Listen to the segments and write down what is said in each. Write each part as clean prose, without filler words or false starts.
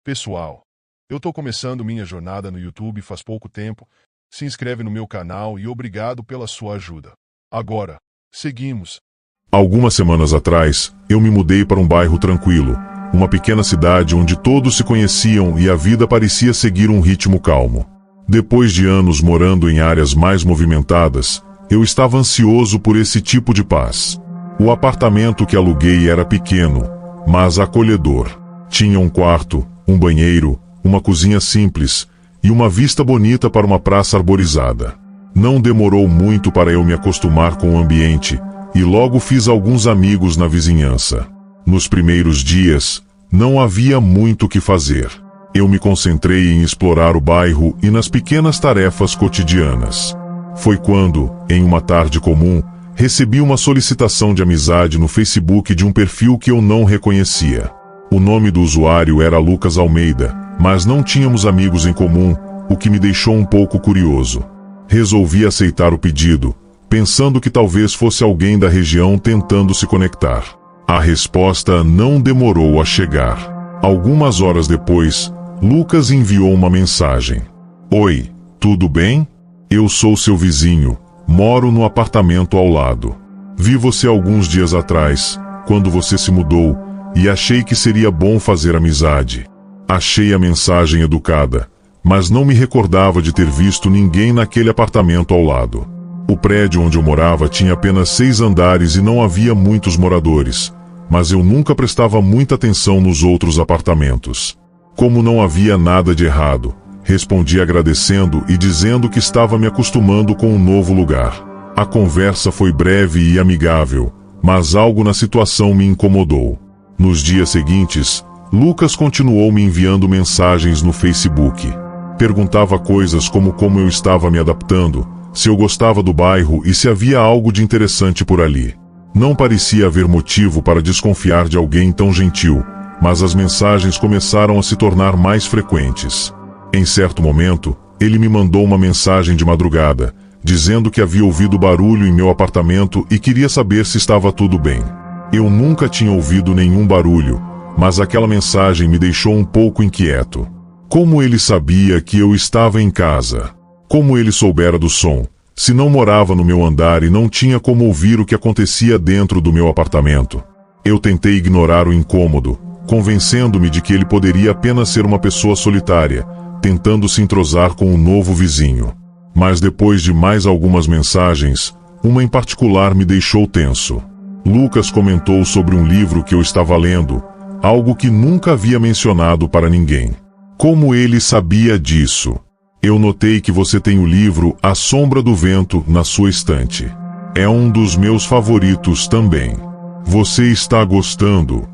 Pessoal, eu tô começando minha jornada no YouTube faz pouco tempo. Se inscreve no meu canal e obrigado pela sua ajuda. Agora, seguimos. Algumas semanas atrás, eu me mudei para um bairro tranquilo, uma pequena cidade onde todos se conheciam e a vida parecia seguir um ritmo calmo. Depois de anos morando em áreas mais movimentadas, eu estava ansioso por esse tipo de paz. O apartamento que aluguei era pequeno, mas acolhedor. Tinha um quarto, um banheiro, uma cozinha simples e uma vista bonita para uma praça arborizada. Não demorou muito para eu me acostumar com o ambiente e logo fiz alguns amigos na vizinhança. Nos primeiros dias, não havia muito o que fazer. Eu me concentrei em explorar o bairro e nas pequenas tarefas cotidianas. Foi quando, em uma tarde comum, recebi uma solicitação de amizade no Facebook de um perfil que eu não reconhecia. O nome do usuário era Lucas Almeida, mas não tínhamos amigos em comum, o que me deixou um pouco curioso. Resolvi aceitar o pedido, pensando que talvez fosse alguém da região tentando se conectar. A resposta não demorou a chegar. Algumas horas depois, Lucas enviou uma mensagem. Oi, tudo bem? Eu sou seu vizinho, moro no apartamento ao lado. Vi você alguns dias atrás, quando você se mudou, e achei que seria bom fazer amizade. Achei a mensagem educada, mas não me recordava de ter visto ninguém naquele apartamento ao lado. O prédio onde eu morava tinha apenas 6 andares e não havia muitos moradores, mas eu nunca prestava muita atenção nos outros apartamentos. Como não havia nada de errado, respondi agradecendo e dizendo que estava me acostumando com um novo lugar. A conversa foi breve e amigável, mas algo na situação me incomodou. Nos dias seguintes, Lucas continuou me enviando mensagens no Facebook. Perguntava coisas como eu estava me adaptando, se eu gostava do bairro e se havia algo de interessante por ali. Não parecia haver motivo para desconfiar de alguém tão gentil, mas as mensagens começaram a se tornar mais frequentes. Em certo momento, ele me mandou uma mensagem de madrugada, dizendo que havia ouvido barulho em meu apartamento e queria saber se estava tudo bem. Eu nunca tinha ouvido nenhum barulho, mas aquela mensagem me deixou um pouco inquieto. Como ele sabia que eu estava em casa? Como ele soubera do som, se não morava no meu andar e não tinha como ouvir o que acontecia dentro do meu apartamento? Eu tentei ignorar o incômodo, convencendo-me de que ele poderia apenas ser uma pessoa solitária, tentando se entrosar com um novo vizinho. Mas depois de mais algumas mensagens, uma em particular me deixou tenso. Lucas comentou sobre um livro que eu estava lendo, algo que nunca havia mencionado para ninguém. Como ele sabia disso? Eu notei que você tem o livro A Sombra do Vento na sua estante. É um dos meus favoritos também. Você está gostando?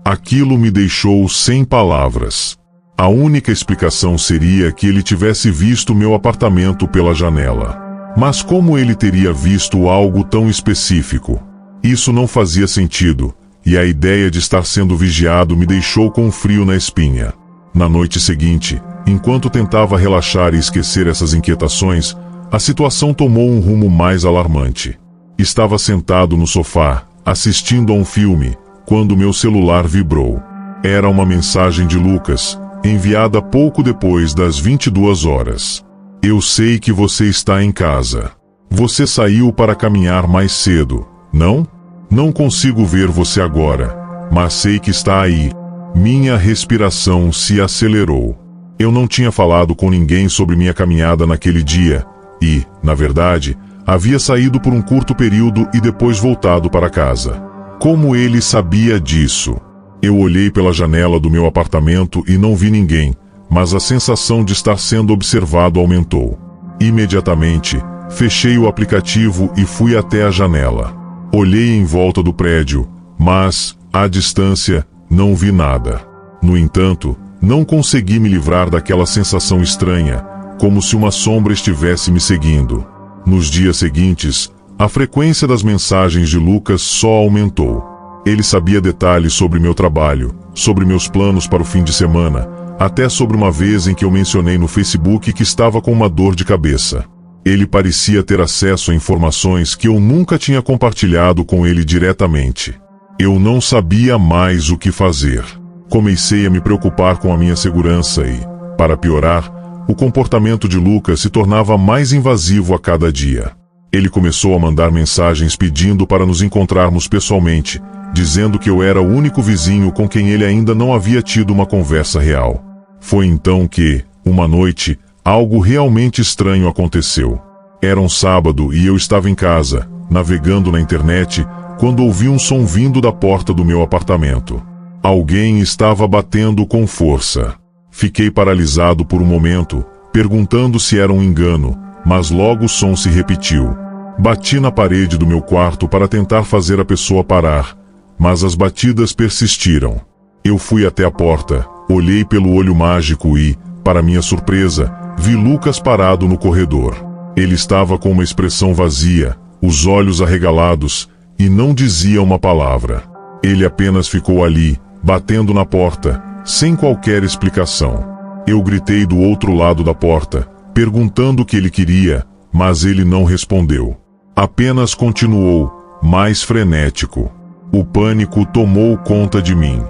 Aquilo me deixou sem palavras. A única explicação seria que ele tivesse visto meu apartamento pela janela. Mas como ele teria visto algo tão específico? Isso não fazia sentido, e a ideia de estar sendo vigiado me deixou com frio na espinha. Na noite seguinte, enquanto tentava relaxar e esquecer essas inquietações, a situação tomou um rumo mais alarmante. Estava sentado no sofá, assistindo a um filme, quando meu celular vibrou. Era uma mensagem de Lucas, enviada pouco depois das 22 horas. Eu sei que você está em casa. Você saiu para caminhar mais cedo, não? Não consigo ver você agora, mas sei que está aí. Minha respiração se acelerou. Eu não tinha falado com ninguém sobre minha caminhada naquele dia e, na verdade, havia saído por um curto período e depois voltado para casa. Como ele sabia disso? Eu olhei pela janela do meu apartamento e não vi ninguém, mas a sensação de estar sendo observado aumentou. Imediatamente, fechei o aplicativo e fui até a janela. Olhei em volta do prédio, mas, à distância, não vi nada. No entanto, não consegui me livrar daquela sensação estranha, como se uma sombra estivesse me seguindo. Nos dias seguintes, a frequência das mensagens de Lucas só aumentou. Ele sabia detalhes sobre meu trabalho, sobre meus planos para o fim de semana, até sobre uma vez em que eu mencionei no Facebook que estava com uma dor de cabeça. Ele parecia ter acesso a informações que eu nunca tinha compartilhado com ele diretamente. Eu não sabia mais o que fazer. Comecei a me preocupar com a minha segurança e, para piorar, o comportamento de Lucas se tornava mais invasivo a cada dia. Ele começou a mandar mensagens pedindo para nos encontrarmos pessoalmente, dizendo que eu era o único vizinho com quem ele ainda não havia tido uma conversa real. Foi então que, uma noite, algo realmente estranho aconteceu. Era um sábado e eu estava em casa, navegando na internet, quando ouvi um som vindo da porta do meu apartamento. Alguém estava batendo com força. Fiquei paralisado por um momento, perguntando se era um engano, mas logo o som se repetiu. Bati na parede do meu quarto para tentar fazer a pessoa parar, mas as batidas persistiram. Eu fui até a porta, olhei pelo olho mágico e, para minha surpresa, vi Lucas parado no corredor. Ele estava com uma expressão vazia, os olhos arregalados, e não dizia uma palavra. Ele apenas ficou ali, batendo na porta, sem qualquer explicação. Eu gritei do outro lado da porta, perguntando o que ele queria, mas ele não respondeu. Apenas continuou, mais frenético. O pânico tomou conta de mim.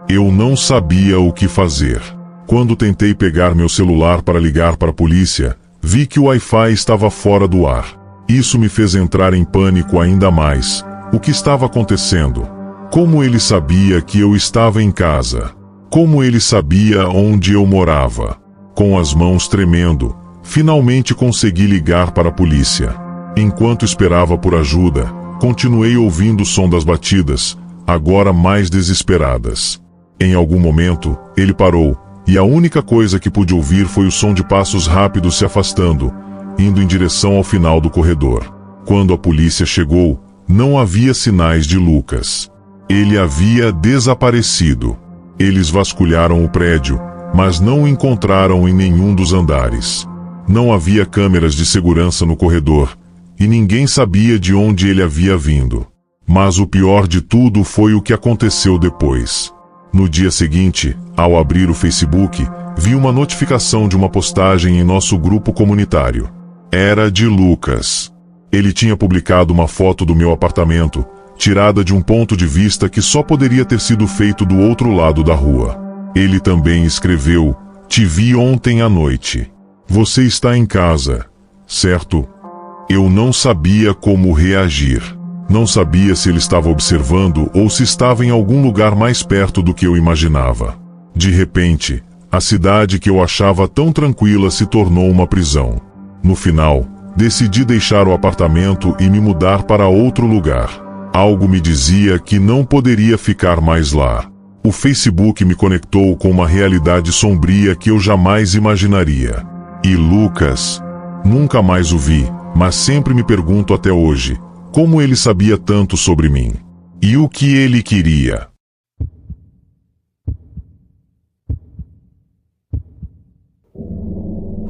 Eu não sabia o que fazer. Quando tentei pegar meu celular para ligar para a polícia, vi que o Wi-Fi estava fora do ar. Isso me fez entrar em pânico ainda mais. O que estava acontecendo? Como ele sabia que eu estava em casa? Como ele sabia onde eu morava? Com as mãos tremendo, finalmente consegui ligar para a polícia. Enquanto esperava por ajuda, continuei ouvindo o som das batidas, agora mais desesperadas. Em algum momento, ele parou, e a única coisa que pude ouvir foi o som de passos rápidos se afastando, indo em direção ao final do corredor. Quando a polícia chegou, não havia sinais de Lucas. Ele havia desaparecido. Eles vasculharam o prédio, mas não o encontraram em nenhum dos andares. Não havia câmeras de segurança no corredor, e ninguém sabia de onde ele havia vindo. Mas o pior de tudo foi o que aconteceu depois. No dia seguinte, ao abrir o Facebook, vi uma notificação de uma postagem em nosso grupo comunitário. Era de Lucas. Ele tinha publicado uma foto do meu apartamento, tirada de um ponto de vista que só poderia ter sido feito do outro lado da rua. Ele também escreveu: "Te vi ontem à noite. Você está em casa, certo?" Eu não sabia como reagir. Não sabia se ele estava observando ou se estava em algum lugar mais perto do que eu imaginava. De repente, a cidade que eu achava tão tranquila se tornou uma prisão. No final, decidi deixar o apartamento e me mudar para outro lugar. Algo me dizia que não poderia ficar mais lá. O Facebook me conectou com uma realidade sombria que eu jamais imaginaria. E Lucas, nunca mais o vi, mas sempre me pergunto até hoje, como ele sabia tanto sobre mim? E o que ele queria?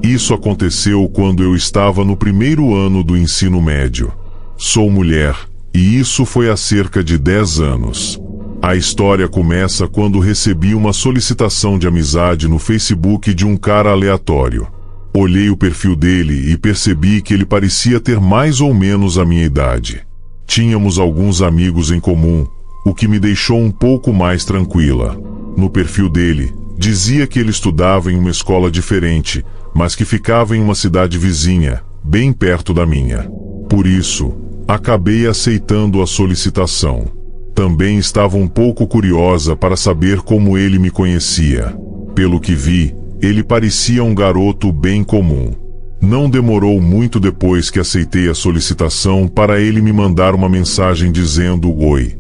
Isso aconteceu quando eu estava no primeiro ano do ensino médio. Sou mulher, e isso foi há cerca de 10 anos. A história começa quando recebi uma solicitação de amizade no Facebook de um cara aleatório. Olhei o perfil dele e percebi que ele parecia ter mais ou menos a minha idade. Tínhamos alguns amigos em comum, o que me deixou um pouco mais tranquila. No perfil dele, dizia que ele estudava em uma escola diferente, mas que ficava em uma cidade vizinha, bem perto da minha. Por isso, acabei aceitando a solicitação. Também estava um pouco curiosa para saber como ele me conhecia. Pelo que vi, ele parecia um garoto bem comum. Não demorou muito depois que aceitei a solicitação para ele me mandar uma mensagem dizendo oi.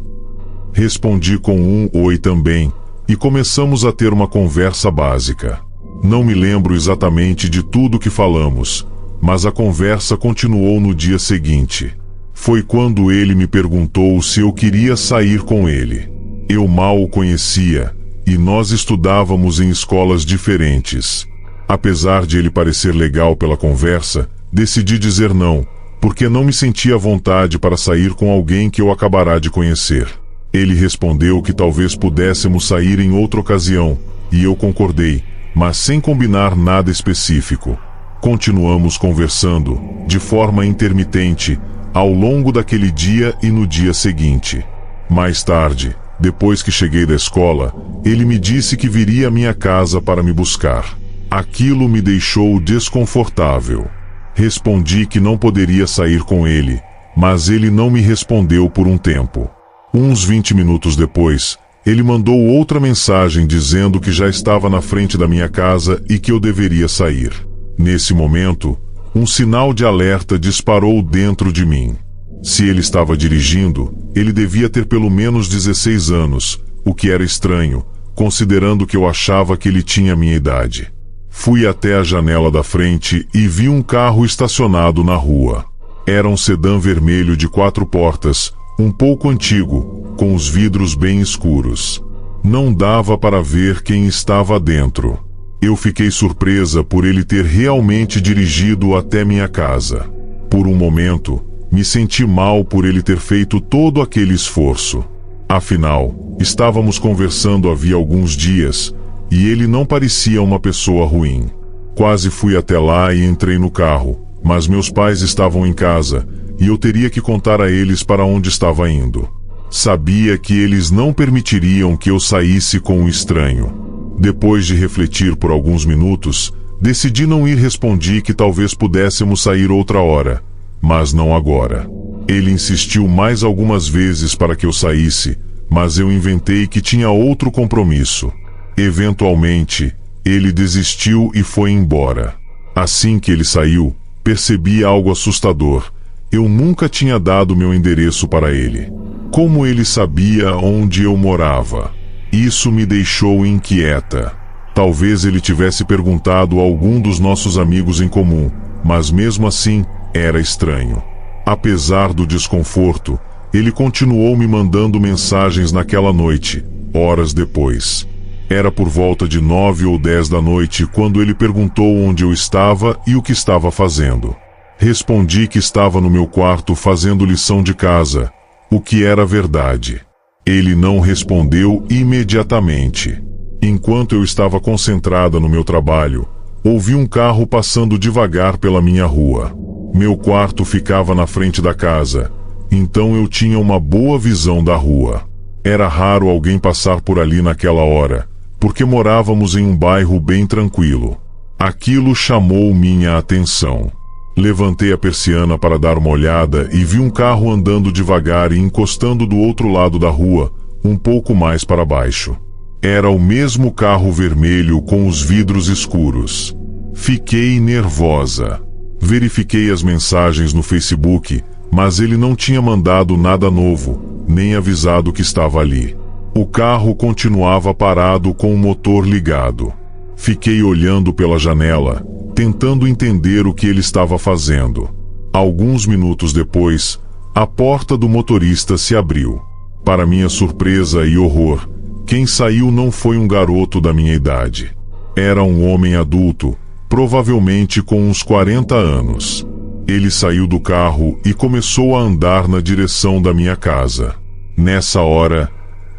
Respondi com um oi também, e começamos a ter uma conversa básica. Não me lembro exatamente de tudo que falamos, mas a conversa continuou no dia seguinte. Foi quando ele me perguntou se eu queria sair com ele. Eu mal o conhecia, e nós estudávamos em escolas diferentes. Apesar de ele parecer legal pela conversa, decidi dizer não, porque não me sentia à vontade para sair com alguém que eu acabará de conhecer. Ele respondeu que talvez pudéssemos sair em outra ocasião, e eu concordei, mas sem combinar nada específico. Continuamos conversando, de forma intermitente, ao longo daquele dia e no dia seguinte. Mais tarde, Depois que cheguei da escola, ele me disse que viria à minha casa para me buscar. Aquilo me deixou desconfortável. Respondi que não poderia sair com ele, mas ele não me respondeu por um tempo. Uns 20 minutos depois, ele mandou outra mensagem dizendo que já estava na frente da minha casa e que eu deveria sair. Nesse momento, um sinal de alerta disparou dentro de mim. Se ele estava dirigindo, ele devia ter pelo menos 16 anos, o que era estranho, considerando que eu achava que ele tinha minha idade. Fui até a janela da frente e vi um carro estacionado na rua. Era um sedã vermelho de 4 portas, um pouco antigo, com os vidros bem escuros. Não dava para ver quem estava dentro. Eu fiquei surpresa por ele ter realmente dirigido até minha casa. Por um momento, me senti mal por ele ter feito todo aquele esforço. Afinal, estávamos conversando havia alguns dias, e ele não parecia uma pessoa ruim. Quase fui até lá e entrei no carro, mas meus pais estavam em casa, e eu teria que contar a eles para onde estava indo. Sabia que eles não permitiriam que eu saísse com um estranho. Depois de refletir por alguns minutos, decidi não ir. Respondi que talvez pudéssemos sair outra hora, mas não agora. Ele insistiu mais algumas vezes para que eu saísse, mas eu inventei que tinha outro compromisso. Eventualmente, ele desistiu e foi embora. Assim que ele saiu, percebi algo assustador. Eu nunca tinha dado meu endereço para ele. Como ele sabia onde eu morava? Isso me deixou inquieta. Talvez ele tivesse perguntado a algum dos nossos amigos em comum, mas mesmo assim, era estranho. Apesar do desconforto, ele continuou me mandando mensagens naquela noite, horas depois. Era por volta de 9 ou 10 da noite quando ele perguntou onde eu estava e o que estava fazendo. Respondi que estava no meu quarto fazendo lição de casa, o que era verdade. Ele não respondeu imediatamente. Enquanto eu estava concentrada no meu trabalho, ouvi um carro passando devagar pela minha rua. Meu quarto ficava na frente da casa, então eu tinha uma boa visão da rua. Era raro alguém passar por ali naquela hora, porque morávamos em um bairro bem tranquilo. Aquilo chamou minha atenção. Levantei a persiana para dar uma olhada e vi um carro andando devagar e encostando do outro lado da rua, um pouco mais para baixo. Era o mesmo carro vermelho com os vidros escuros. Fiquei nervosa. Verifiquei as mensagens no Facebook, mas ele não tinha mandado nada novo, nem avisado que estava ali. O carro continuava parado com o motor ligado. Fiquei olhando pela janela, tentando entender o que ele estava fazendo. Alguns minutos depois, a porta do motorista se abriu. Para minha surpresa e horror, quem saiu não foi um garoto da minha idade. Era um homem adulto, provavelmente com uns 40 anos. Ele saiu do carro e começou a andar na direção da minha casa. Nessa hora,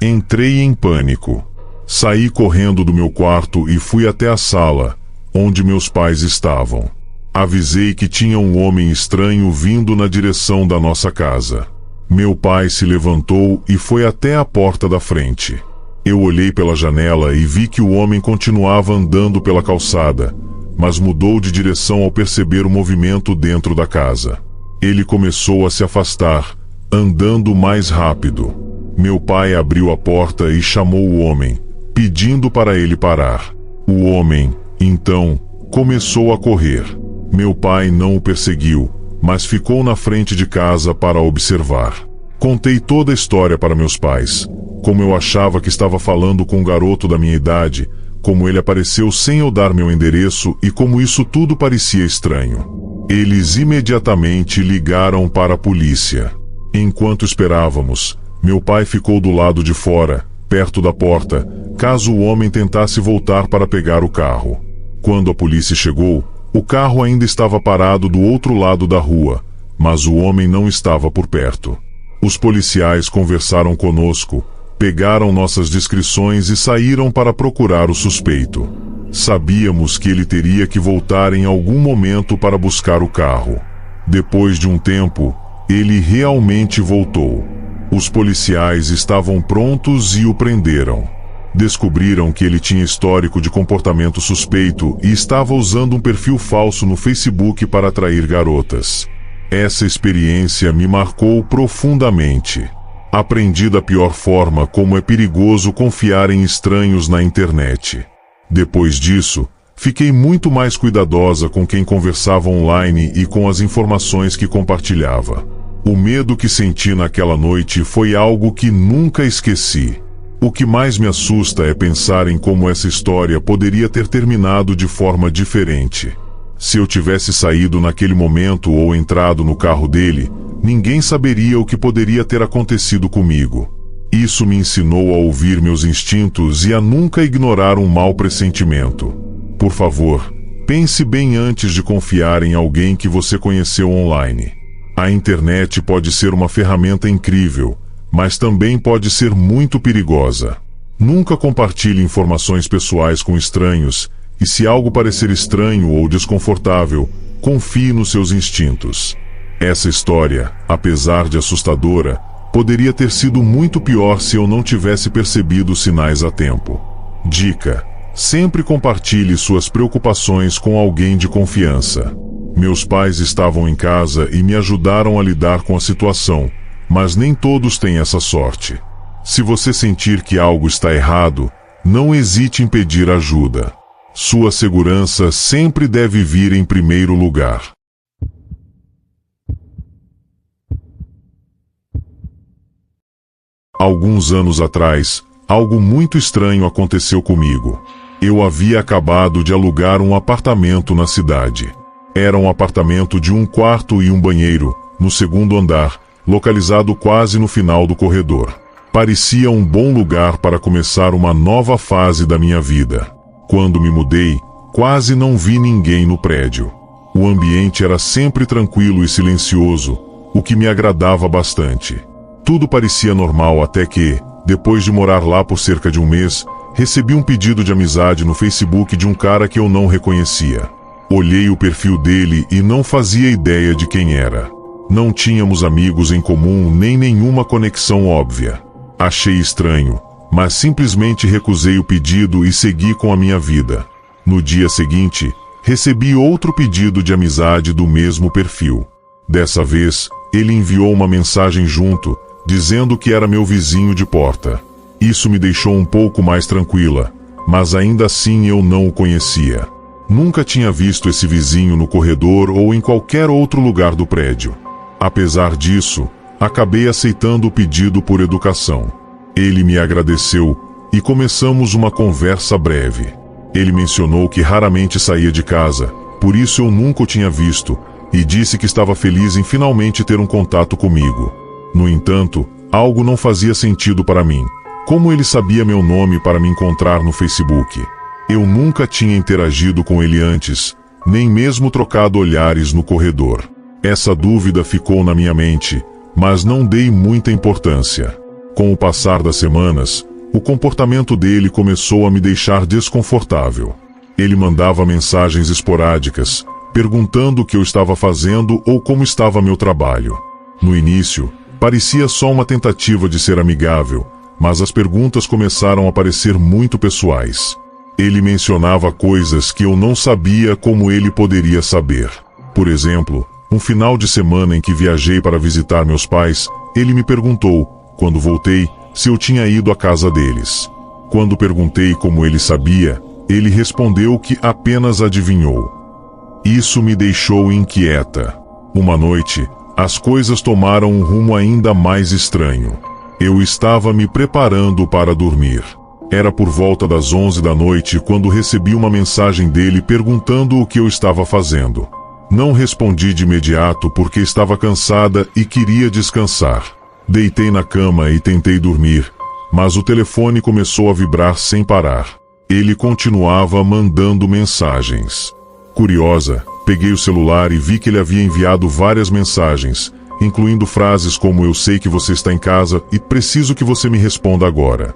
entrei em pânico. Saí correndo do meu quarto e fui até a sala, onde meus pais estavam. Avisei que tinha um homem estranho vindo na direção da nossa casa. Meu pai se levantou e foi até a porta da frente. Eu olhei pela janela e vi que o homem continuava andando pela calçada, mas mudou de direção ao perceber o movimento dentro da casa. Ele começou a se afastar, andando mais rápido. Meu pai abriu a porta e chamou o homem, pedindo para ele parar. O homem, então, começou a correr. Meu pai não o perseguiu, mas ficou na frente de casa para observar. Contei toda a história para meus pais, como eu achava que estava falando com um garoto da minha idade, como ele apareceu sem eu dar meu endereço e como isso tudo parecia estranho. Eles imediatamente ligaram para a polícia. Enquanto esperávamos, meu pai ficou do lado de fora, perto da porta, caso o homem tentasse voltar para pegar o carro. Quando a polícia chegou, o carro ainda estava parado do outro lado da rua, mas o homem não estava por perto. Os policiais conversaram conosco, pegaram nossas descrições e saíram para procurar o suspeito. Sabíamos que ele teria que voltar em algum momento para buscar o carro. Depois de um tempo, ele realmente voltou. Os policiais estavam prontos e o prenderam. Descobriram que ele tinha histórico de comportamento suspeito e estava usando um perfil falso no Facebook para atrair garotas. Essa experiência me marcou profundamente. Aprendi da pior forma como é perigoso confiar em estranhos na internet. Depois disso, fiquei muito mais cuidadosa com quem conversava online e com as informações que compartilhava. O medo que senti naquela noite foi algo que nunca esqueci. O que mais me assusta é pensar em como essa história poderia ter terminado de forma diferente. Se eu tivesse saído naquele momento ou entrado no carro dele, ninguém saberia o que poderia ter acontecido comigo. Isso me ensinou a ouvir meus instintos e a nunca ignorar um mau pressentimento. Por favor, pense bem antes de confiar em alguém que você conheceu online. A internet pode ser uma ferramenta incrível, mas também pode ser muito perigosa. Nunca compartilhe informações pessoais com estranhos, e se algo parecer estranho ou desconfortável, confie nos seus instintos. Essa história, apesar de assustadora, poderia ter sido muito pior se eu não tivesse percebido os sinais a tempo. Dica: sempre compartilhe suas preocupações com alguém de confiança. Meus pais estavam em casa e me ajudaram a lidar com a situação, mas nem todos têm essa sorte. Se você sentir que algo está errado, não hesite em pedir ajuda. Sua segurança sempre deve vir em primeiro lugar. Alguns anos atrás, algo muito estranho aconteceu comigo. Eu havia acabado de alugar um apartamento na cidade. Era um apartamento de 1 quarto e 1 banheiro, no 2º andar, localizado quase no final do corredor. Parecia um bom lugar para começar uma nova fase da minha vida. Quando me mudei, quase não vi ninguém no prédio. O ambiente era sempre tranquilo e silencioso, o que me agradava bastante. Tudo parecia normal até que, depois de morar lá por cerca de 1 mês, recebi um pedido de amizade no Facebook de um cara que eu não reconhecia. Olhei o perfil dele e não fazia ideia de quem era. Não tínhamos amigos em comum nem nenhuma conexão óbvia. Achei estranho, mas simplesmente recusei o pedido e segui com a minha vida. No dia seguinte, recebi outro pedido de amizade do mesmo perfil. Dessa vez, ele enviou uma mensagem junto, dizendo que era meu vizinho de porta. Isso me deixou um pouco mais tranquila, mas ainda assim eu não o conhecia. Nunca tinha visto esse vizinho no corredor ou em qualquer outro lugar do prédio. Apesar disso, acabei aceitando o pedido por educação. Ele me agradeceu e começamos uma conversa breve. Ele mencionou que raramente saía de casa, por isso eu nunca o tinha visto, e disse que estava feliz em finalmente ter um contato comigo. No entanto, algo não fazia sentido para mim. Como ele sabia meu nome para me encontrar no Facebook? Eu nunca tinha interagido com ele antes, nem mesmo trocado olhares no corredor. Essa dúvida ficou na minha mente, mas não dei muita importância. Com o passar das semanas, o comportamento dele começou a me deixar desconfortável. Ele mandava mensagens esporádicas, perguntando o que eu estava fazendo ou como estava meu trabalho. No início, parecia só uma tentativa de ser amigável, mas as perguntas começaram a parecer muito pessoais. Ele mencionava coisas que eu não sabia como ele poderia saber. Por exemplo, um final de semana em que viajei para visitar meus pais, ele me perguntou, quando voltei, se eu tinha ido à casa deles. Quando perguntei como ele sabia, ele respondeu que apenas adivinhou. Isso me deixou inquieta. Uma noite, as coisas tomaram um rumo ainda mais estranho. Eu estava me preparando para dormir. Era por volta das 11 da noite quando recebi uma mensagem dele perguntando o que eu estava fazendo. Não respondi de imediato porque estava cansada e queria descansar. Deitei na cama e tentei dormir, mas o telefone começou a vibrar sem parar. Ele continuava mandando mensagens. Curiosa, peguei o celular e vi que ele havia enviado várias mensagens, incluindo frases como "eu sei que você está em casa e preciso que você me responda agora".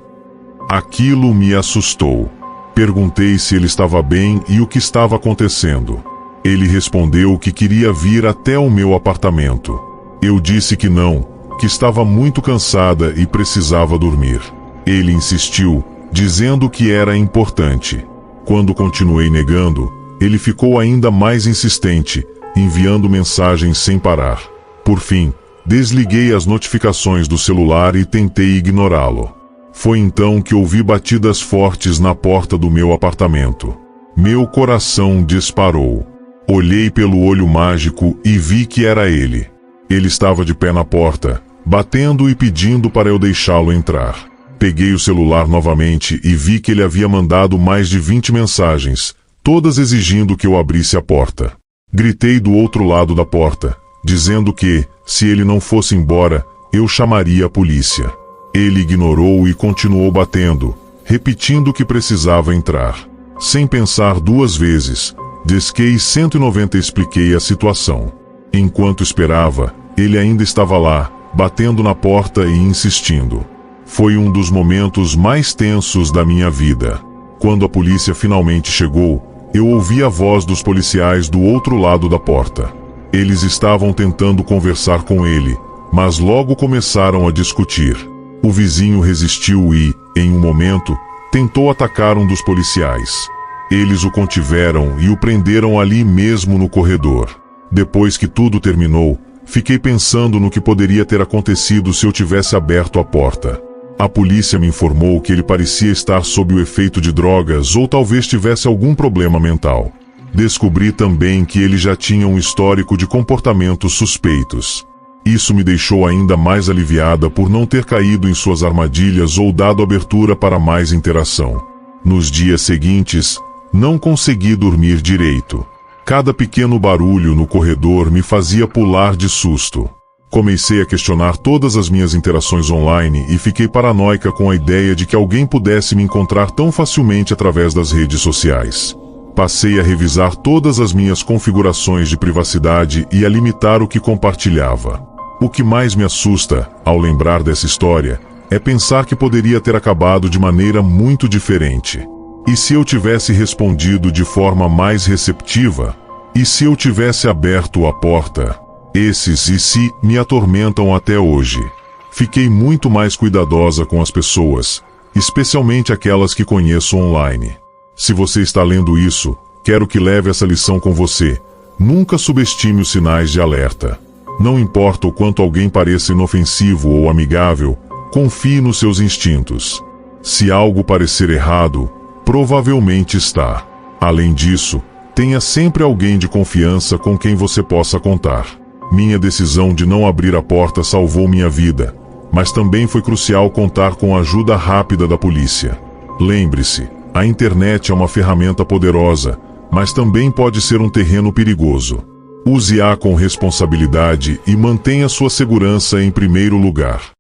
Aquilo me assustou. Perguntei se ele estava bem e o que estava acontecendo. Ele respondeu que queria vir até o meu apartamento. Eu disse que não, que estava muito cansada e precisava dormir. Ele insistiu, dizendo que era importante. Quando continuei negando, ele ficou ainda mais insistente, enviando mensagens sem parar. Por fim, desliguei as notificações do celular e tentei ignorá-lo. Foi então que ouvi batidas fortes na porta do meu apartamento. Meu coração disparou. Olhei pelo olho mágico e vi que era ele. Ele estava de pé na porta, batendo e pedindo para eu deixá-lo entrar. Peguei o celular novamente e vi que ele havia mandado mais de 20 mensagens, todas exigindo que eu abrisse a porta. Gritei do outro lado da porta, dizendo que, se ele não fosse embora, eu chamaria a polícia. Ele ignorou e continuou batendo, repetindo que precisava entrar. Sem pensar duas vezes, disquei 190 e expliquei a situação. Enquanto esperava, ele ainda estava lá, batendo na porta e insistindo. Foi um dos momentos mais tensos da minha vida. Quando a polícia finalmente chegou, eu ouvi a voz dos policiais do outro lado da porta. Eles estavam tentando conversar com ele, mas logo começaram a discutir. O vizinho resistiu e, em um momento, tentou atacar um dos policiais. Eles o contiveram e o prenderam ali mesmo no corredor. Depois que tudo terminou, fiquei pensando no que poderia ter acontecido se eu tivesse aberto a porta. A polícia me informou que ele parecia estar sob o efeito de drogas ou talvez tivesse algum problema mental. Descobri também que ele já tinha um histórico de comportamentos suspeitos. Isso me deixou ainda mais aliviada por não ter caído em suas armadilhas ou dado abertura para mais interação. Nos dias seguintes, não consegui dormir direito. Cada pequeno barulho no corredor me fazia pular de susto. Comecei a questionar todas as minhas interações online e fiquei paranoica com a ideia de que alguém pudesse me encontrar tão facilmente através das redes sociais. Passei a revisar todas as minhas configurações de privacidade e a limitar o que compartilhava. O que mais me assusta, ao lembrar dessa história, é pensar que poderia ter acabado de maneira muito diferente. E se eu tivesse respondido de forma mais receptiva? E se eu tivesse aberto a porta? Esses e se me atormentam até hoje. Fiquei muito mais cuidadosa com as pessoas, especialmente aquelas que conheço online. Se você está lendo isso, quero que leve essa lição com você. Nunca subestime os sinais de alerta. Não importa o quanto alguém pareça inofensivo ou amigável, confie nos seus instintos. Se algo parecer errado, provavelmente está. Além disso, tenha sempre alguém de confiança com quem você possa contar. Minha decisão de não abrir a porta salvou minha vida, mas também foi crucial contar com a ajuda rápida da polícia. Lembre-se, a internet é uma ferramenta poderosa, mas também pode ser um terreno perigoso. Use-a com responsabilidade e mantenha sua segurança em primeiro lugar.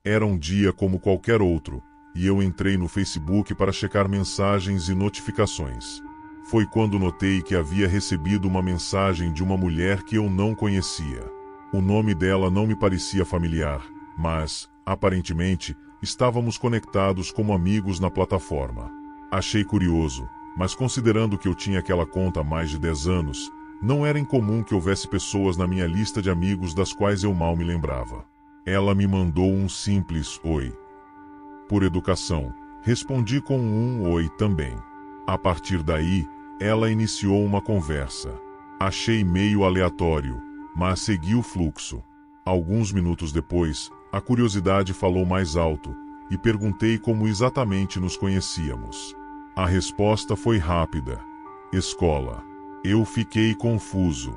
Era um dia como qualquer outro, e eu entrei no Facebook para checar mensagens e notificações. Foi quando notei que havia recebido uma mensagem de uma mulher que eu não conhecia. O nome dela não me parecia familiar, mas, aparentemente, estávamos conectados como amigos na plataforma. Achei curioso, mas considerando que eu tinha aquela conta há mais de 10 anos, não era incomum que houvesse pessoas na minha lista de amigos das quais eu mal me lembrava. Ela me mandou um simples oi. Por educação, respondi com um oi também. A partir daí, ela iniciou uma conversa. Achei meio aleatório, mas segui o fluxo. Alguns minutos depois, a curiosidade falou mais alto, e perguntei como exatamente nos conhecíamos. A resposta foi rápida. Escola. Eu fiquei confuso.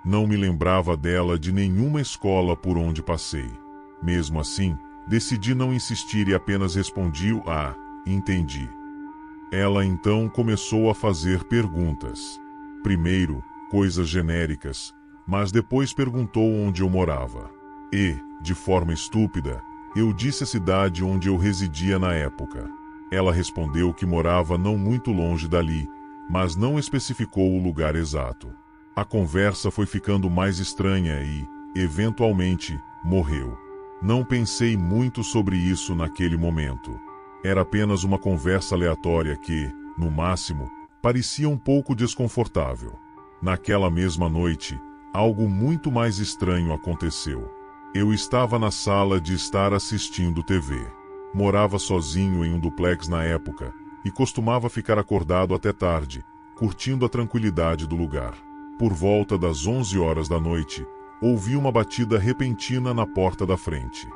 Não me lembrava dela de nenhuma escola por onde passei. Mesmo assim, decidi não insistir e apenas respondi o entendi. Ela então começou a fazer perguntas. Primeiro, coisas genéricas, mas depois perguntou onde eu morava. E, de forma estúpida, eu disse a cidade onde eu residia na época. Ela respondeu que morava não muito longe dali, mas não especificou o lugar exato. A conversa foi ficando mais estranha e, eventualmente, morreu. Não pensei muito sobre isso naquele momento. Era apenas uma conversa aleatória que, no máximo, parecia um pouco desconfortável. Naquela mesma noite, algo muito mais estranho aconteceu. Eu estava na sala de estar assistindo TV. Morava sozinho em um duplex na época e costumava ficar acordado até tarde, curtindo a tranquilidade do lugar. Por volta das 11 horas da noite, ouvi uma batida repentina na porta da frente.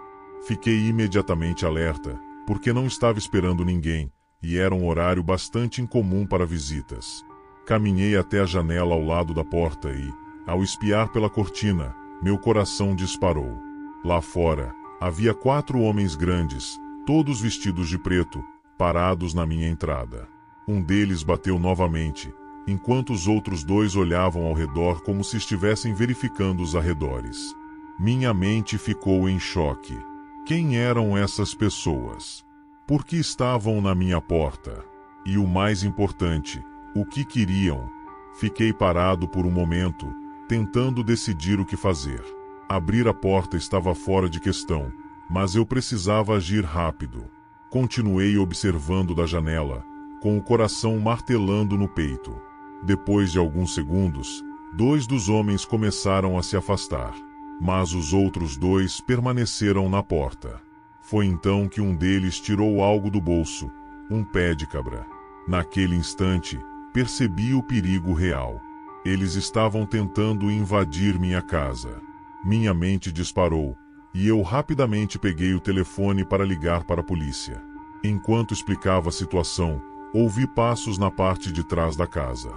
Fiquei imediatamente alerta, porque não estava esperando ninguém, e era um horário bastante incomum para visitas. Caminhei até a janela ao lado da porta e, ao espiar pela cortina, meu coração disparou. Lá fora, havia 4 homens grandes, todos vestidos de preto, parados na minha entrada. Um deles bateu novamente, enquanto os outros 2 olhavam ao redor como se estivessem verificando os arredores. Minha mente ficou em choque. Quem eram essas pessoas? Por que estavam na minha porta? E o mais importante, o que queriam? Fiquei parado por um momento, tentando decidir o que fazer. Abrir a porta estava fora de questão, mas eu precisava agir rápido. Continuei observando da janela, com o coração martelando no peito. Depois de alguns segundos, 2 dos homens começaram a se afastar, mas os outros 2 permaneceram na porta. Foi então que um deles tirou algo do bolso, um pé de cabra. Naquele instante, percebi o perigo real. Eles estavam tentando invadir minha casa. Minha mente disparou, e eu rapidamente peguei o telefone para ligar para a polícia. Enquanto explicava a situação, ouvi passos na parte de trás da casa.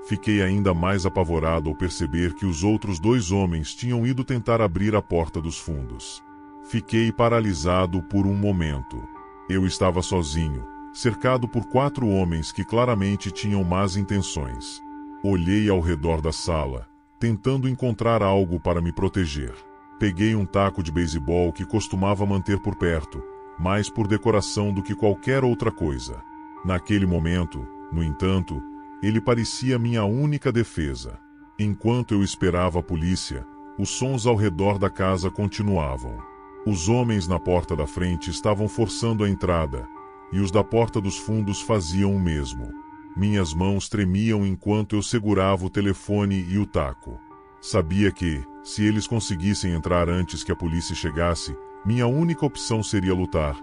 Fiquei ainda mais apavorado ao perceber que os outros 2 homens tinham ido tentar abrir a porta dos fundos. Fiquei paralisado por um momento. Eu estava sozinho, cercado por 4 homens que claramente tinham más intenções. Olhei ao redor da sala, tentando encontrar algo para me proteger. Peguei um taco de beisebol que costumava manter por perto, mais por decoração do que qualquer outra coisa. Naquele momento, no entanto, ele parecia minha única defesa. Enquanto eu esperava a polícia, os sons ao redor da casa continuavam. Os homens na porta da frente estavam forçando a entrada, e os da porta dos fundos faziam o mesmo. Minhas mãos tremiam enquanto eu segurava o telefone e o taco. Sabia que, se eles conseguissem entrar antes que a polícia chegasse, minha única opção seria lutar,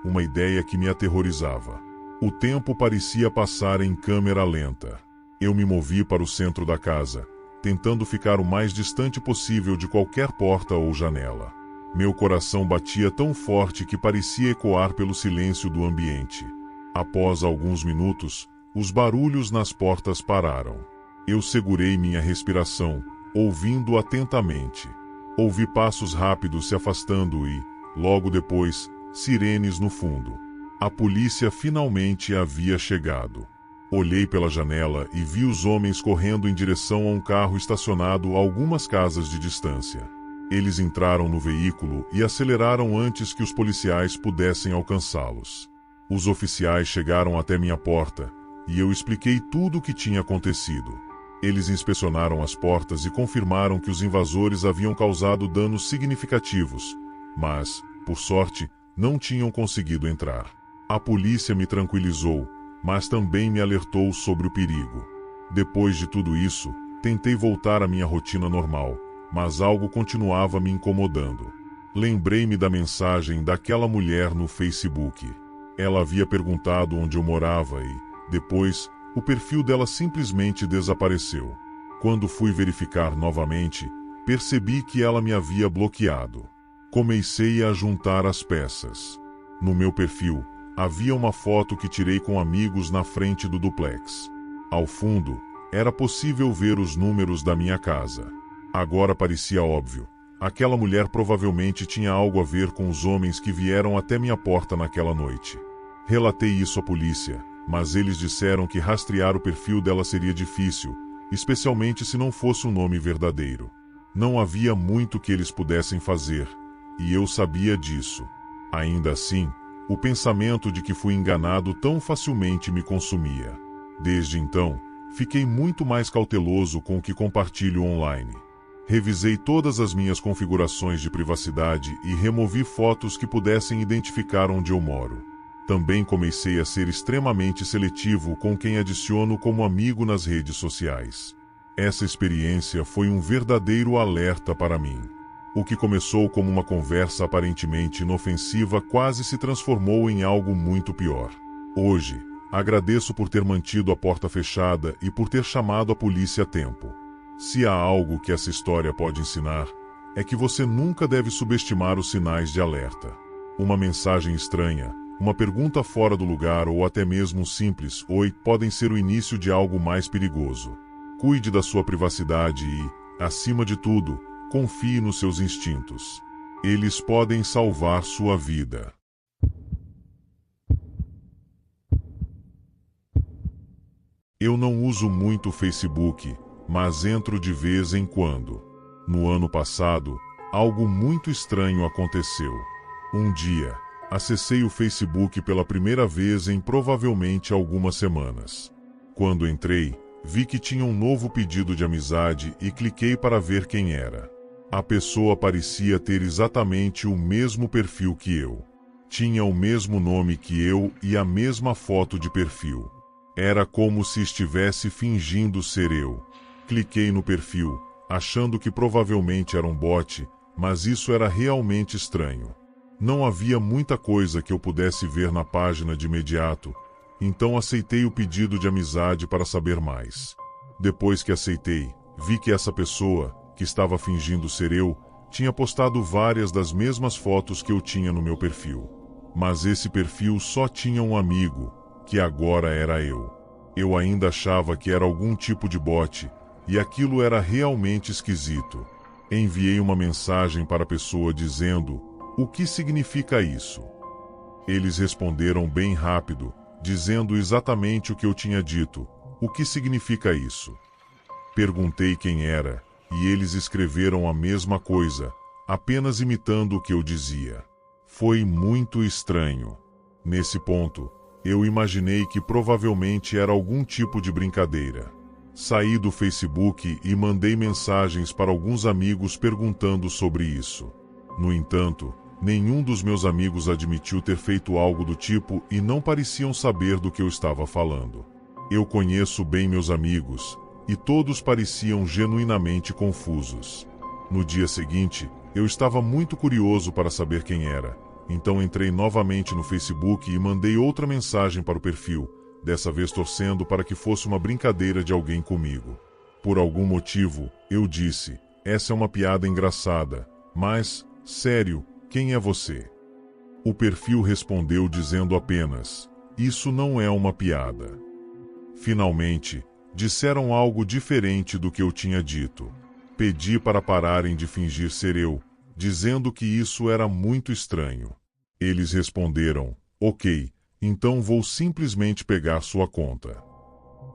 uma ideia que me aterrorizava. O tempo parecia passar em câmera lenta. Eu me movi para o centro da casa, tentando ficar o mais distante possível de qualquer porta ou janela. Meu coração batia tão forte que parecia ecoar pelo silêncio do ambiente. Após alguns minutos, os barulhos nas portas pararam. Eu segurei minha respiração, ouvindo atentamente. Ouvi passos rápidos se afastando e, logo depois, sirenes no fundo. A polícia finalmente havia chegado. Olhei pela janela e vi os homens correndo em direção a um carro estacionado a algumas casas de distância. Eles entraram no veículo e aceleraram antes que os policiais pudessem alcançá-los. Os oficiais chegaram até minha porta, e eu expliquei tudo o que tinha acontecido. Eles inspecionaram as portas e confirmaram que os invasores haviam causado danos significativos, mas, por sorte, não tinham conseguido entrar. A polícia me tranquilizou, mas também me alertou sobre o perigo. Depois de tudo isso, tentei voltar à minha rotina normal, mas algo continuava me incomodando. Lembrei-me da mensagem daquela mulher no Facebook. Ela havia perguntado onde eu morava e, depois, o perfil dela simplesmente desapareceu. Quando fui verificar novamente, percebi que ela me havia bloqueado. Comecei a juntar as peças. No meu perfil, havia uma foto que tirei com amigos na frente do duplex. Ao fundo, era possível ver os números da minha casa. Agora parecia óbvio. Aquela mulher provavelmente tinha algo a ver com os homens que vieram até minha porta naquela noite. Relatei isso à polícia, mas eles disseram que rastrear o perfil dela seria difícil, especialmente se não fosse um nome verdadeiro. Não havia muito que eles pudessem fazer, e eu sabia disso. Ainda assim, o pensamento de que fui enganado tão facilmente me consumia. Desde então, fiquei muito mais cauteloso com o que compartilho online. Revisei todas as minhas configurações de privacidade e removi fotos que pudessem identificar onde eu moro. Também comecei a ser extremamente seletivo com quem adiciono como amigo nas redes sociais. Essa experiência foi um verdadeiro alerta para mim. O que começou como uma conversa aparentemente inofensiva quase se transformou em algo muito pior. Hoje, agradeço por ter mantido a porta fechada e por ter chamado a polícia a tempo. Se há algo que essa história pode ensinar, é que você nunca deve subestimar os sinais de alerta. Uma mensagem estranha, uma pergunta fora do lugar ou até mesmo um simples "oi" podem ser o início de algo mais perigoso. Cuide da sua privacidade e, acima de tudo, confie nos seus instintos. Eles podem salvar sua vida. Eu não uso muito o Facebook, mas entro de vez em quando. No ano passado, algo muito estranho aconteceu. Um dia, acessei o Facebook pela primeira vez em provavelmente algumas semanas. Quando entrei, vi que tinha um novo pedido de amizade e cliquei para ver quem era. A pessoa parecia ter exatamente o mesmo perfil que eu. Tinha o mesmo nome que eu e a mesma foto de perfil. Era como se estivesse fingindo ser eu. Cliquei no perfil, achando que provavelmente era um bot, mas isso era realmente estranho. Não havia muita coisa que eu pudesse ver na página de imediato, então aceitei o pedido de amizade para saber mais. Depois que aceitei, vi que essa pessoa, que estava fingindo ser eu, tinha postado várias das mesmas fotos que eu tinha no meu perfil. Mas esse perfil só tinha um amigo, que agora era eu. Eu ainda achava que era algum tipo de bot, e aquilo era realmente esquisito. Enviei uma mensagem para a pessoa dizendo: "O que significa isso?" Eles responderam bem rápido, dizendo exatamente o que eu tinha dito. "O que significa isso?" Perguntei quem era, e eles escreveram a mesma coisa, apenas imitando o que eu dizia. Foi muito estranho. Nesse ponto, eu imaginei que provavelmente era algum tipo de brincadeira. Saí do Facebook e mandei mensagens para alguns amigos perguntando sobre isso. No entanto, nenhum dos meus amigos admitiu ter feito algo do tipo e não pareciam saber do que eu estava falando. Eu conheço bem meus amigos, e todos pareciam genuinamente confusos. No dia seguinte, eu estava muito curioso para saber quem era, então entrei novamente no Facebook e mandei outra mensagem para o perfil, dessa vez torcendo para que fosse uma brincadeira de alguém comigo. Por algum motivo, eu disse: "Essa é uma piada engraçada, mas, sério, quem é você?" O perfil respondeu dizendo apenas: "Isso não é uma piada." Finalmente, disseram algo diferente do que eu tinha dito. Pedi para pararem de fingir ser eu, dizendo que isso era muito estranho. Eles responderam: "Ok, então vou simplesmente pegar sua conta."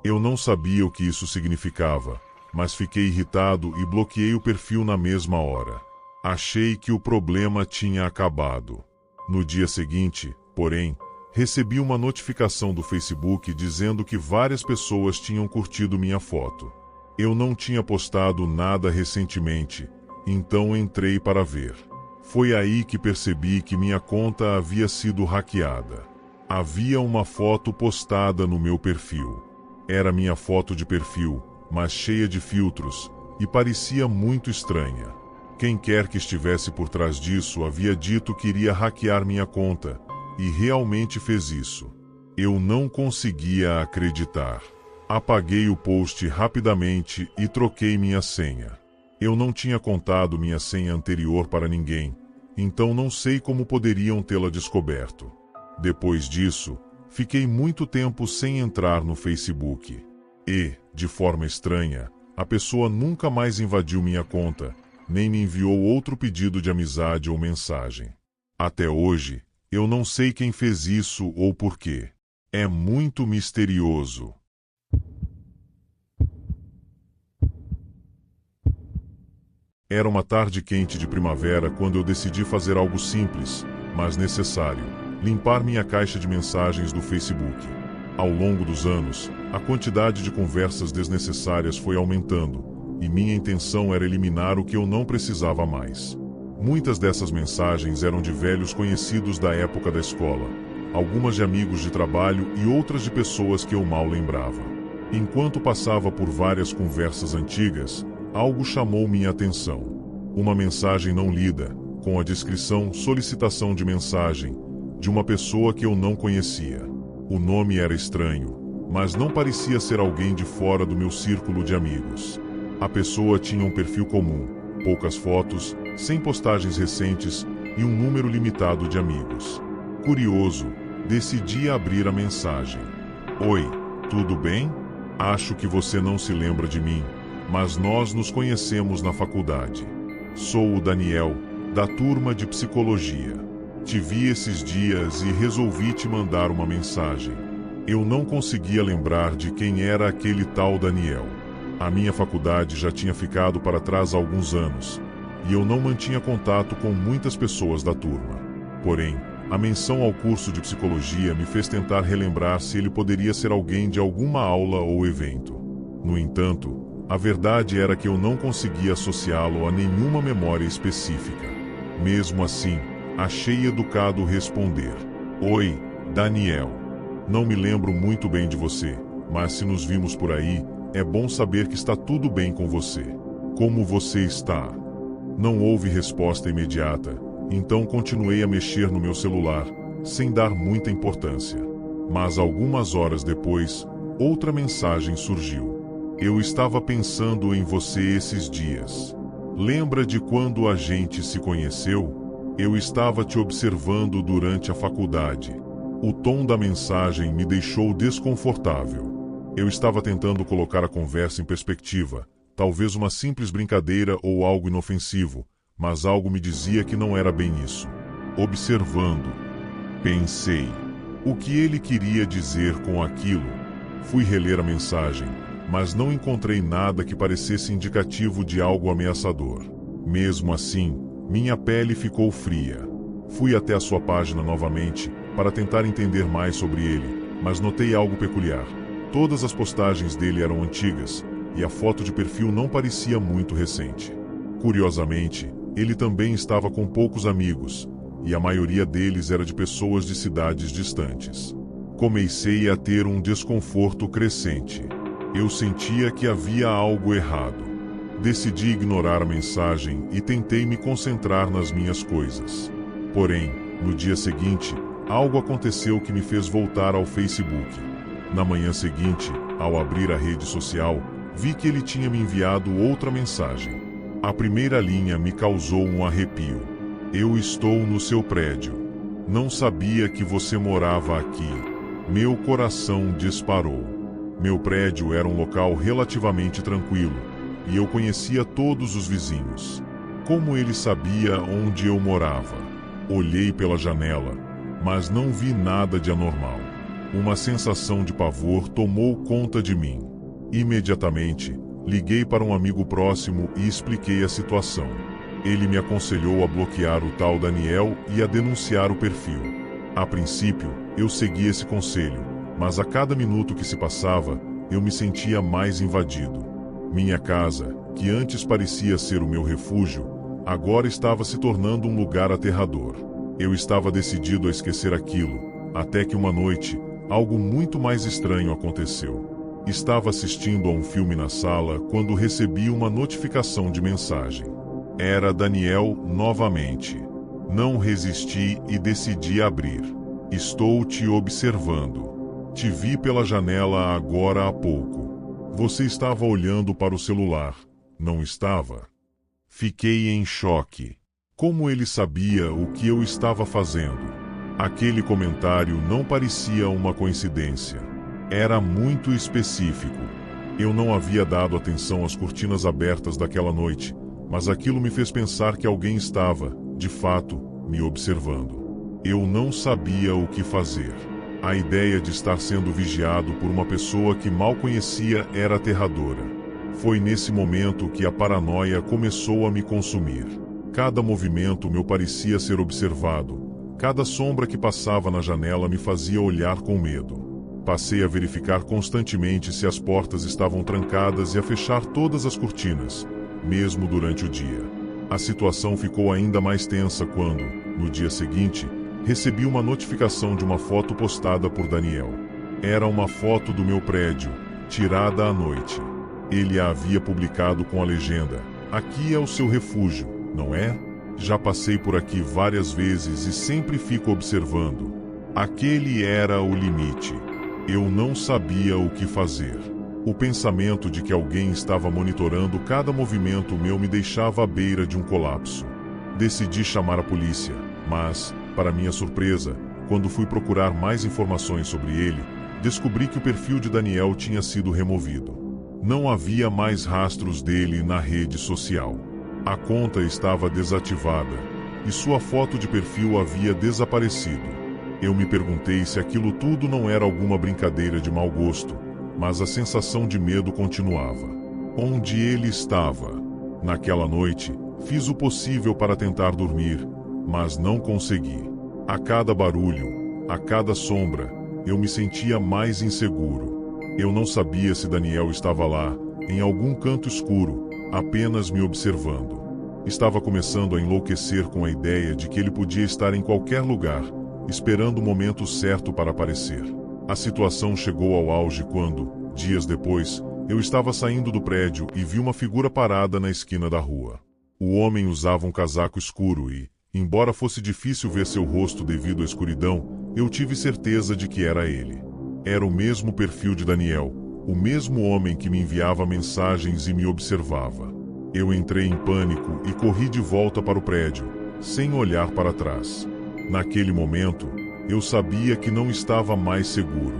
Eu não sabia o que isso significava, mas fiquei irritado e bloqueei o perfil na mesma hora. Achei que o problema tinha acabado. No dia seguinte, porém, recebi uma notificação do Facebook dizendo que várias pessoas tinham curtido minha foto. Eu não tinha postado nada recentemente, então entrei para ver. Foi aí que percebi que minha conta havia sido hackeada. Havia uma foto postada no meu perfil. Era minha foto de perfil, mas cheia de filtros, e parecia muito estranha. Quem quer que estivesse por trás disso havia dito que iria hackear minha conta, e realmente fez isso. Eu não conseguia acreditar. Apaguei o post rapidamente e troquei minha senha. Eu não tinha contado minha senha anterior para ninguém, então não sei como poderiam tê-la descoberto. Depois disso, fiquei muito tempo sem entrar no Facebook. E, de forma estranha, a pessoa nunca mais invadiu minha conta, nem me enviou outro pedido de amizade ou mensagem. Até hoje, eu não sei quem fez isso ou por quê. É muito misterioso. Era uma tarde quente de primavera quando eu decidi fazer algo simples, mas necessário: limpar minha caixa de mensagens do Facebook. Ao longo dos anos, a quantidade de conversas desnecessárias foi aumentando, e minha intenção era eliminar o que eu não precisava mais. Muitas dessas mensagens eram de velhos conhecidos da época da escola, algumas de amigos de trabalho e outras de pessoas que eu mal lembrava. Enquanto passava por várias conversas antigas, algo chamou minha atenção. Uma mensagem não lida, com a descrição solicitação de mensagem, de uma pessoa que eu não conhecia. O nome era estranho, mas não parecia ser alguém de fora do meu círculo de amigos. A pessoa tinha um perfil comum, poucas fotos, sem postagens recentes e um número limitado de amigos. Curioso, decidi abrir a mensagem. Oi, tudo bem? Acho que você não se lembra de mim, mas nós nos conhecemos na faculdade. Sou o Daniel, da turma de psicologia. Te vi esses dias e resolvi te mandar uma mensagem. Eu não conseguia lembrar de quem era aquele tal Daniel. A minha faculdade já tinha ficado para trás há alguns anos, e eu não mantinha contato com muitas pessoas da turma. Porém, a menção ao curso de psicologia me fez tentar relembrar se ele poderia ser alguém de alguma aula ou evento. No entanto, a verdade era que eu não conseguia associá-lo a nenhuma memória específica. Mesmo assim, achei educado responder: Oi, Daniel. Não me lembro muito bem de você, mas se nos vimos por aí, é bom saber que está tudo bem com você. Como você está? Não houve resposta imediata, então continuei a mexer no meu celular, sem dar muita importância. Mas algumas horas depois, outra mensagem surgiu. Eu estava pensando em você esses dias. Lembra de quando a gente se conheceu? Eu estava te observando durante a faculdade. O tom da mensagem me deixou desconfortável. Eu estava tentando colocar a conversa em perspectiva, talvez uma simples brincadeira ou algo inofensivo, mas algo me dizia que não era bem isso. Observando. Pensei. O que ele queria dizer com aquilo? Fui reler a mensagem, mas não encontrei nada que parecesse indicativo de algo ameaçador. Mesmo assim, minha pele ficou fria. Fui até a sua página novamente, para tentar entender mais sobre ele, mas notei algo peculiar. Todas as postagens dele eram antigas, e a foto de perfil não parecia muito recente. Curiosamente, ele também estava com poucos amigos, e a maioria deles era de pessoas de cidades distantes. Comecei a ter um desconforto crescente. Eu sentia que havia algo errado. Decidi ignorar a mensagem e tentei me concentrar nas minhas coisas. Porém, no dia seguinte, algo aconteceu que me fez voltar ao Facebook. Na manhã seguinte, ao abrir a rede social, vi que ele tinha me enviado outra mensagem. A primeira linha me causou um arrepio. Eu estou no seu prédio. Não sabia que você morava aqui. Meu coração disparou. Meu prédio era um local relativamente tranquilo, e eu conhecia todos os vizinhos. Como ele sabia onde eu morava? Olhei pela janela, mas não vi nada de anormal. Uma sensação de pavor tomou conta de mim. Imediatamente, liguei para um amigo próximo e expliquei a situação. Ele me aconselhou a bloquear o tal Daniel e a denunciar o perfil. A princípio, eu segui esse conselho, mas a cada minuto que se passava, eu me sentia mais invadido. Minha casa, que antes parecia ser o meu refúgio, agora estava se tornando um lugar aterrador. Eu estava decidido a esquecer aquilo, até que uma noite, algo muito mais estranho aconteceu. Estava assistindo a um filme na sala quando recebi uma notificação de mensagem. Era Daniel novamente. Não resisti e decidi abrir. Estou te observando. Te vi pela janela agora há pouco. Você estava olhando para o celular, não estava? Fiquei em choque. Como ele sabia o que eu estava fazendo? Aquele comentário não parecia uma coincidência. Era muito específico. Eu não havia dado atenção às cortinas abertas daquela noite, mas aquilo me fez pensar que alguém estava, de fato, me observando. Eu não sabia o que fazer. A ideia de estar sendo vigiado por uma pessoa que mal conhecia era aterradora. Foi nesse momento que a paranoia começou a me consumir. Cada movimento meu parecia ser observado. Cada sombra que passava na janela me fazia olhar com medo. Passei a verificar constantemente se as portas estavam trancadas e a fechar todas as cortinas, mesmo durante o dia. A situação ficou ainda mais tensa quando, no dia seguinte, recebi uma notificação de uma foto postada por Daniel. Era uma foto do meu prédio, tirada à noite. Ele a havia publicado com a legenda: "Aqui é o seu refúgio, não é? Já passei por aqui várias vezes e sempre fico observando." Aquele era o limite. Eu não sabia o que fazer. O pensamento de que alguém estava monitorando cada movimento meu me deixava à beira de um colapso. Decidi chamar a polícia, mas, para minha surpresa, quando fui procurar mais informações sobre ele, descobri que o perfil de Daniel tinha sido removido. Não havia mais rastros dele na rede social. A conta estava desativada e sua foto de perfil havia desaparecido. Eu me perguntei se aquilo tudo não era alguma brincadeira de mau gosto, mas a sensação de medo continuava. Onde ele estava? Naquela noite, fiz o possível para tentar dormir, mas não consegui. A cada barulho, a cada sombra, eu me sentia mais inseguro. Eu não sabia se Daniel estava lá, em algum canto escuro, apenas me observando. Estava começando a enlouquecer com a ideia de que ele podia estar em qualquer lugar, esperando o momento certo para aparecer. A situação chegou ao auge quando, dias depois, eu estava saindo do prédio e vi uma figura parada na esquina da rua. O homem usava um casaco escuro e, embora fosse difícil ver seu rosto devido à escuridão, eu tive certeza de que era ele. Era o mesmo perfil de Daniel, o mesmo homem que me enviava mensagens e me observava. Eu entrei em pânico e corri de volta para o prédio, sem olhar para trás. Naquele momento, eu sabia que não estava mais seguro.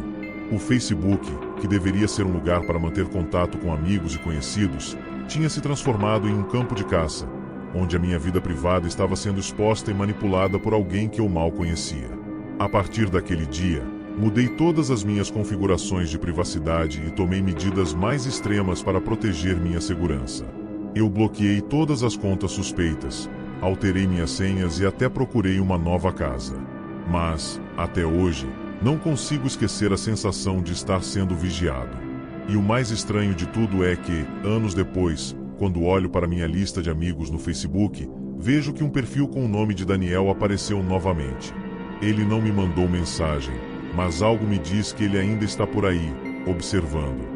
O Facebook, que deveria ser um lugar para manter contato com amigos e conhecidos, tinha se transformado em um campo de caça, onde a minha vida privada estava sendo exposta e manipulada por alguém que eu mal conhecia. A partir daquele dia, mudei todas as minhas configurações de privacidade e tomei medidas mais extremas para proteger minha segurança. Eu bloqueei todas as contas suspeitas, alterei minhas senhas e até procurei uma nova casa. Mas, até hoje, não consigo esquecer a sensação de estar sendo vigiado. E o mais estranho de tudo é que, anos depois, quando olho para minha lista de amigos no Facebook, vejo que um perfil com o nome de Daniel apareceu novamente. Ele não me mandou mensagem, mas algo me diz que ele ainda está por aí, observando.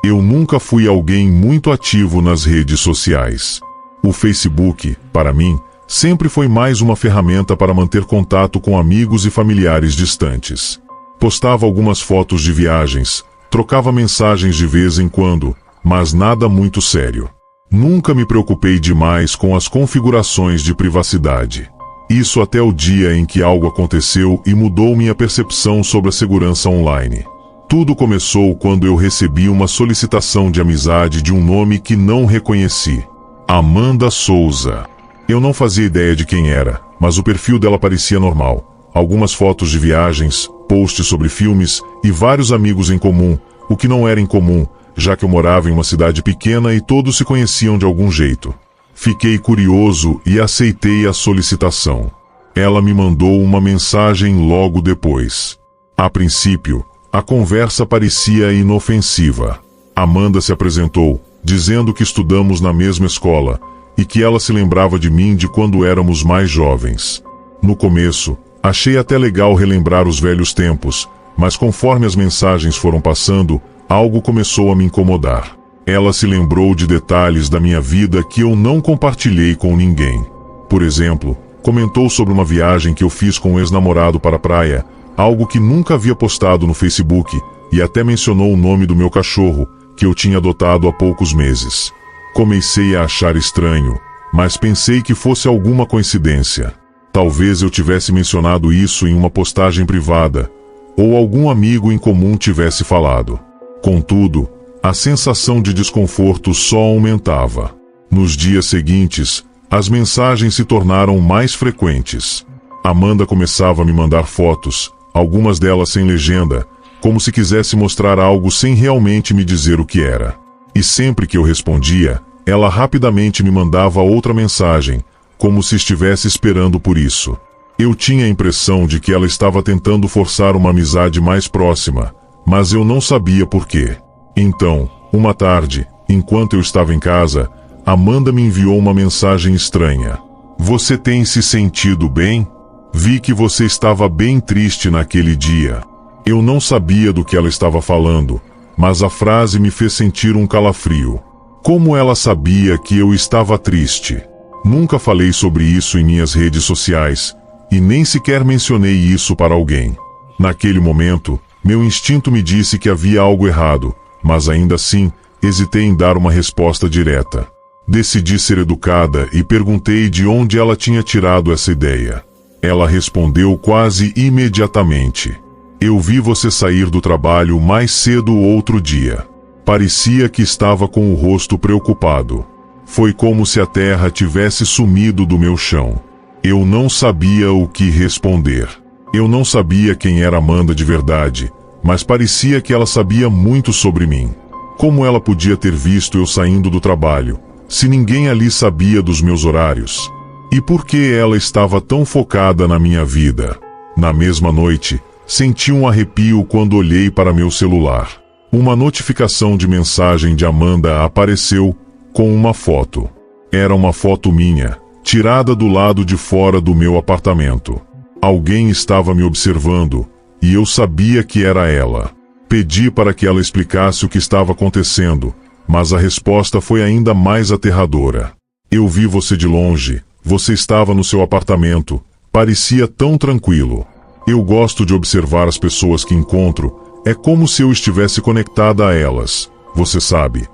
Eu nunca fui alguém muito ativo nas redes sociais. O Facebook, para mim, sempre foi mais uma ferramenta para manter contato com amigos e familiares distantes. Postava algumas fotos de viagens, trocava mensagens de vez em quando, mas nada muito sério. Nunca me preocupei demais com as configurações de privacidade. Isso até o dia em que algo aconteceu e mudou minha percepção sobre a segurança online. Tudo começou quando eu recebi uma solicitação de amizade de um nome que não reconheci. Amanda Souza. Eu não fazia ideia de quem era, mas o perfil dela parecia normal. Algumas fotos de viagens, posts sobre filmes e vários amigos em comum, o que não era incomum, já que eu morava em uma cidade pequena e todos se conheciam de algum jeito. Fiquei curioso e aceitei a solicitação. Ela me mandou uma mensagem logo depois. A princípio, a conversa parecia inofensiva. Amanda se apresentou, dizendo que estudamos na mesma escola e que ela se lembrava de mim de quando éramos mais jovens. No começo, achei até legal relembrar os velhos tempos, mas conforme as mensagens foram passando, algo começou a me incomodar. Ela se lembrou de detalhes da minha vida que eu não compartilhei com ninguém. Por exemplo, comentou sobre uma viagem que eu fiz com um ex-namorado para a praia, algo que nunca havia postado no Facebook, e até mencionou o nome do meu cachorro, que eu tinha adotado há poucos meses. Comecei a achar estranho, mas pensei que fosse alguma coincidência. Talvez eu tivesse mencionado isso em uma postagem privada, ou algum amigo em comum tivesse falado. Contudo, a sensação de desconforto só aumentava. Nos dias seguintes, as mensagens se tornaram mais frequentes. Amanda começava a me mandar fotos, algumas delas sem legenda, como se quisesse mostrar algo sem realmente me dizer o que era. E sempre que eu respondia, ela rapidamente me mandava outra mensagem, como se estivesse esperando por isso. Eu tinha a impressão de que ela estava tentando forçar uma amizade mais próxima, mas eu não sabia por quê. Então, uma tarde, enquanto eu estava em casa, Amanda me enviou uma mensagem estranha. "Você tem se sentido bem?" Vi que você estava bem triste naquele dia. Eu não sabia do que ela estava falando, mas a frase me fez sentir um calafrio. Como ela sabia que eu estava triste? Nunca falei sobre isso em minhas redes sociais, e nem sequer mencionei isso para alguém. Naquele momento, meu instinto me disse que havia algo errado, mas ainda assim, hesitei em dar uma resposta direta. Decidi ser educada e perguntei de onde ela tinha tirado essa ideia. Ela respondeu quase imediatamente. Eu vi você sair do trabalho mais cedo outro dia. Parecia que estava com o rosto preocupado. Foi como se a terra tivesse sumido do meu chão. Eu não sabia o que responder. Eu não sabia quem era Amanda de verdade, mas parecia que ela sabia muito sobre mim. Como ela podia ter visto eu saindo do trabalho, se ninguém ali sabia dos meus horários? E por que ela estava tão focada na minha vida? Na mesma noite, senti um arrepio quando olhei para meu celular. Uma notificação de mensagem de Amanda apareceu com uma foto. Era uma foto minha, tirada do lado de fora do meu apartamento. Alguém estava me observando, e eu sabia que era ela. Pedi para que ela explicasse o que estava acontecendo, mas a resposta foi ainda mais aterradora. Eu vi você de longe, você estava no seu apartamento, parecia tão tranquilo. Eu gosto de observar as pessoas que encontro, é como se eu estivesse conectada a elas, você sabe.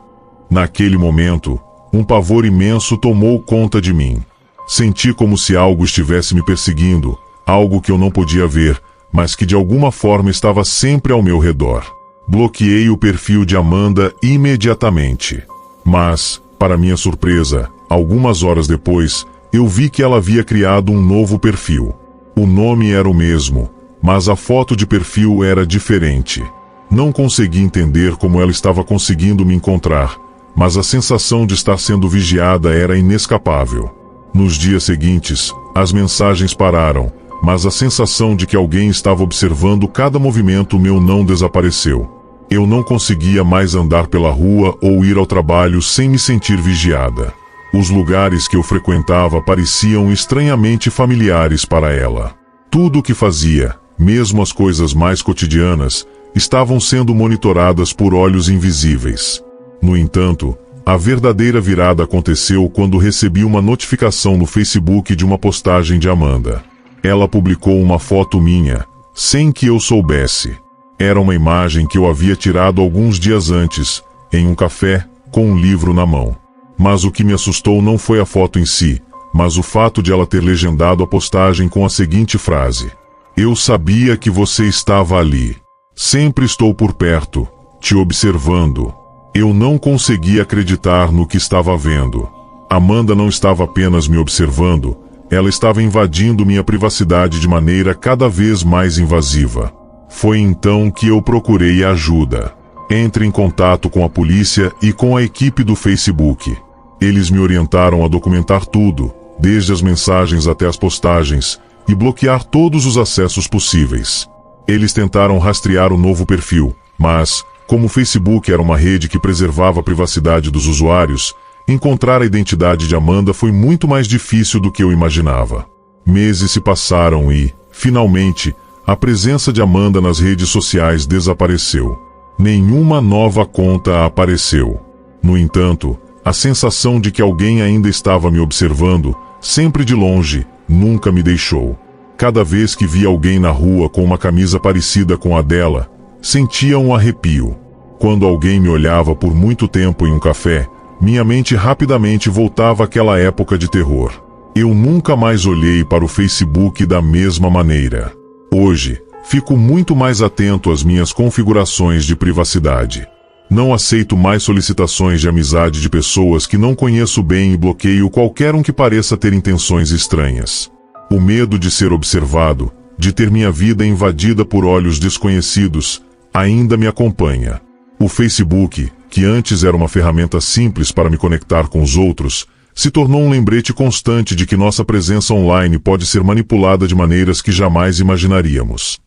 Naquele momento, um pavor imenso tomou conta de mim. Senti como se algo estivesse me perseguindo, algo que eu não podia ver, mas que de alguma forma estava sempre ao meu redor. Bloqueei o perfil de Amanda imediatamente. Mas, para minha surpresa, algumas horas depois, eu vi que ela havia criado um novo perfil. O nome era o mesmo, mas a foto de perfil era diferente. Não consegui entender como ela estava conseguindo me encontrar, mas a sensação de estar sendo vigiada era inescapável. Nos dias seguintes, as mensagens pararam, mas a sensação de que alguém estava observando cada movimento meu não desapareceu. Eu não conseguia mais andar pela rua ou ir ao trabalho sem me sentir vigiada. Os lugares que eu frequentava pareciam estranhamente familiares para ela. Tudo o que fazia, mesmo as coisas mais cotidianas, estavam sendo monitoradas por olhos invisíveis. No entanto, a verdadeira virada aconteceu quando recebi uma notificação no Facebook de uma postagem de Amanda. Ela publicou uma foto minha, sem que eu soubesse. Era uma imagem que eu havia tirado alguns dias antes, em um café, com um livro na mão. Mas o que me assustou não foi a foto em si, mas o fato de ela ter legendado a postagem com a seguinte frase: Eu sabia que você estava ali. Sempre estou por perto, te observando. Eu não conseguia acreditar no que estava vendo. Amanda não estava apenas me observando, ela estava invadindo minha privacidade de maneira cada vez mais invasiva. Foi então que eu procurei ajuda. Entre em contato com a polícia e com a equipe do Facebook. Eles me orientaram a documentar tudo, desde as mensagens até as postagens, e bloquear todos os acessos possíveis. Eles tentaram rastrear o novo perfil, mas, como o Facebook era uma rede que preservava a privacidade dos usuários, encontrar a identidade de Amanda foi muito mais difícil do que eu imaginava. Meses se passaram e, finalmente, a presença de Amanda nas redes sociais desapareceu. Nenhuma nova conta apareceu. No entanto, a sensação de que alguém ainda estava me observando, sempre de longe, nunca me deixou. Cada vez que via alguém na rua com uma camisa parecida com a dela, sentia um arrepio. Quando alguém me olhava por muito tempo em um café, minha mente rapidamente voltava àquela época de terror. Eu nunca mais olhei para o Facebook da mesma maneira. Hoje, fico muito mais atento às minhas configurações de privacidade. Não aceito mais solicitações de amizade de pessoas que não conheço bem e bloqueio qualquer um que pareça ter intenções estranhas. O medo de ser observado, de ter minha vida invadida por olhos desconhecidos, ainda me acompanha. O Facebook, que antes era uma ferramenta simples para me conectar com os outros, se tornou um lembrete constante de que nossa presença online pode ser manipulada de maneiras que jamais imaginaríamos.